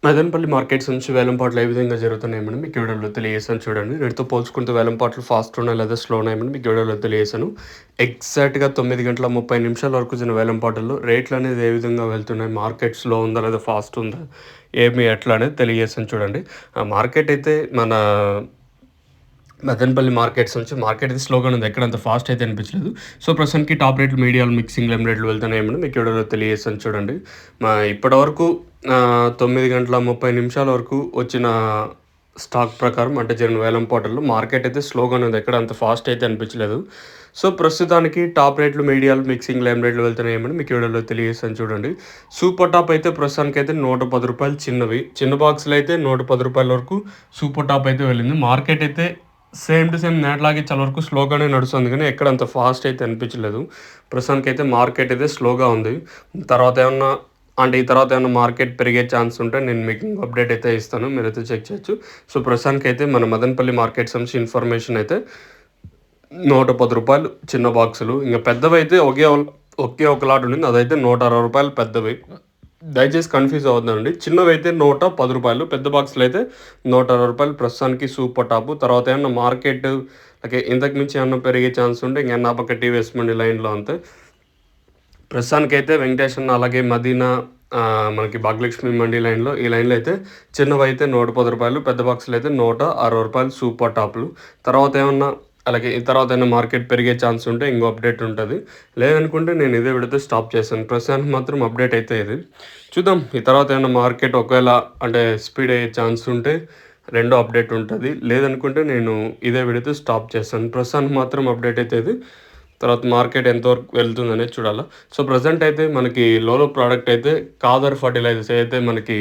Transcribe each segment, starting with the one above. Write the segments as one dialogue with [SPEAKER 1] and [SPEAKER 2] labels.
[SPEAKER 1] Madanapalle markets నుంచి వేలంపాట్లు ఏ విధంగా జరుగుతున్నాయేమని మీకు ఈ వీడియోలో తెలియజేశాను చూడండి. వీటితో పోల్చుకుంటే వేలంపాట్లు ఫాస్ట్ ఉన్నాయి లేదా స్లో ఉన్నాయేమని మీకు ఈ వీడియోలో తెలియజేశాను. ఎగ్జాక్ట్‌గా 9 గంటల 30 నిమిషాల వరకు జరిగిన వేలంపాటల్లో రేట్లనేది ఏ విధంగా వెళ్తున్నాయి, మార్కెట్ స్లో ఉందా లేదా ఫాస్ట్ ఉందా, ఎట్లా అనేది తెలియజేశాను చూడండి. ఆ మార్కెట్ అయితే మన మదనపల్లి మార్కెట్స్ నుంచి మార్కెట్ అయితే స్లోగానే ఉంది. ఎక్కడ అంత ఫాస్ట్ అయితే అనిపించలేదు. సో, ప్రస్తుతానికి టాప్ రేట్లు, మీడియాలు, మిక్సింగ్ లెమ్ రేట్లు వెళ్తున్నాయేమని మీకు ఈ వీడియోలో తెలియజేశాను చూడండి. ఇప్పటివరకు 9 గంటల 30 నిమిషాల వరకు వచ్చిన స్టాక్ ప్రకారం అంటే జరిగిన వేలంపాటల్లో మార్కెట్ అయితే స్లోగానే ఉంది. ఎక్కడ అంత ఫాస్ట్ అయితే అనిపించలేదు. సో, ప్రస్తుతానికి టాప్ రేట్లు, మీడియాలు, మిక్సింగ్ లెమ్ రేట్లు వెళ్తున్నాయేమని మీకు ఈ వీడియోలో తెలియజేశాను చూడండి. సూపర్ టాప్ అయితే ప్రస్తుతానికైతే రూ. 110 చిన్నవి. చిన్న బాక్సులు అయితే రూ. 110 వరకు సూపర్ టాప్ అయితే వెళ్ళింది. మార్కెట్ అయితే సేమ్ టు సేమ్ నేటిలాగే చాలా వరకు స్లోగానే నడుస్తుంది కానీ ఎక్కడ అంత ఫాస్ట్ అయితే అనిపించలేదు. ప్రస్తుతానికైతే మార్కెట్ అయితే స్లోగా ఉంది. తర్వాత ఏమన్నా ఈ తర్వాత ఏమన్నా మార్కెట్ పెరిగే ఛాన్స్ ఉంటే నేను మీకు అప్డేట్ అయితే ఇస్తాను. మీరైతే చెక్ చేయొచ్చు. సో, ప్రస్తుతానికైతే మన మదనపల్లి మార్కెట్ సంబంధించి ఇన్ఫర్మేషన్ అయితే రూ. 110 చిన్న బాక్సులు. ఇంక పెద్దవైతే ఒకే ఒక లాట్ ఉండింది. అదైతే రూ. 160 పెద్దవి. దయచేసి కన్‌ఫ్యూజ్ అవ్వద్దండి. చిన్నవైతే రూ. 110, పెద్ద బాక్సులు అయితే రూ. 160 ప్రస్తుతానికి సూపర్ టాపు. తర్వాత ఏమన్నా మార్కెట్ ఇంతకు మించి ఏమన్నా పెరిగే ఛాన్స్ ఉంటే ఇంకేమన్నా ఆ పక్క టీవీఎస్ మండి లైన్‌లో అంతే. ప్రస్తుతానికైతే వెంకటేష్ అన్న అలాగే మదీనా మనకి భాగ్యలక్ష్మి మండి లైన్‌లో ఈ లైన్‌లో అయితే చిన్నవైతే రూ. 110, పెద్ద బాక్సులు అయితే రూ. 160 సూపర్ టాప్‌లు. తర్వాత ఏమన్నా అలాగే ఈ తర్వాత ఏమన్నా మార్కెట్ పెరిగే ఛాన్స్ ఉంటే ఇంకో అప్డేట్ ఉంటది. లేదనుకుంటే నేను ఇదే వీడియోతో స్టాప్ చేశాను. ప్రస్తుతానికి మాత్రం అప్డేట్ అయితే ఇది. చూద్దాం ఈ తర్వాత ఏమన్నా మార్కెట్ ఒకవేళ స్పీడ్ అయ్యే ఛాన్స్ ఉంటే రెండో అప్డేట్ ఉంటది. లేదనుకుంటే నేను ఇదే వీడియోతో స్టాప్ చేస్తాను. ప్రస్తుతానికి మాత్రం అప్డేట్ అయితే ఇది. తర్వాత మార్కెట్ ఎంతవరకు వెళ్తుందనేది చూడాలా. సో, ప్రెజెంట్ అయితే మనకి లోలో ప్రోడక్ట్ అయితే కాదర్ ఫర్టిలైజర్స్ ఏదైతే మనకి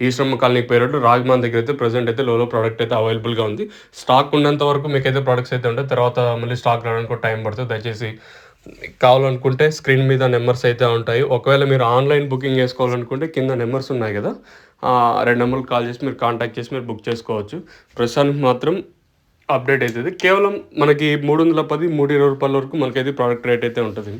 [SPEAKER 1] ఈశ్రమ కాలనీకి పేరు రాజమాన్ దగ్గర అయితే ప్రెజెంట్ అయితే లోలో ప్రోడక్ట్ అయితే అవైలబుల్గా ఉంది. స్టాక్ ఉన్నంత వరకు మీకైతే ప్రొడక్ట్స్ అయితే ఉంటాయి. తర్వాత మళ్ళీ స్టాక్ రావడానికి కూడా టైం పడుతుంది. దయచేసి కావాలనుకుంటే స్క్రీన్ మీద నెంబర్స్ అయితే ఉంటాయి. ఒకవేళ మీరు ఆన్లైన్ బుకింగ్ చేసుకోవాలనుకుంటే కింద నెంబర్స్ ఉన్నాయి కదా, 2 నెంబర్లకు కాల్ చేసి మీరు కాంటాక్ట్ చేసి మీరు బుక్ చేసుకోవచ్చు. ప్రస్తుతానికి మాత్రం అప్డేట్ అవుతుంది. కేవలం మనకి 310, రూ. 320 వరకు మనకైతే ప్రోడక్ట్ రేట్ అయితే ఉంటుంది.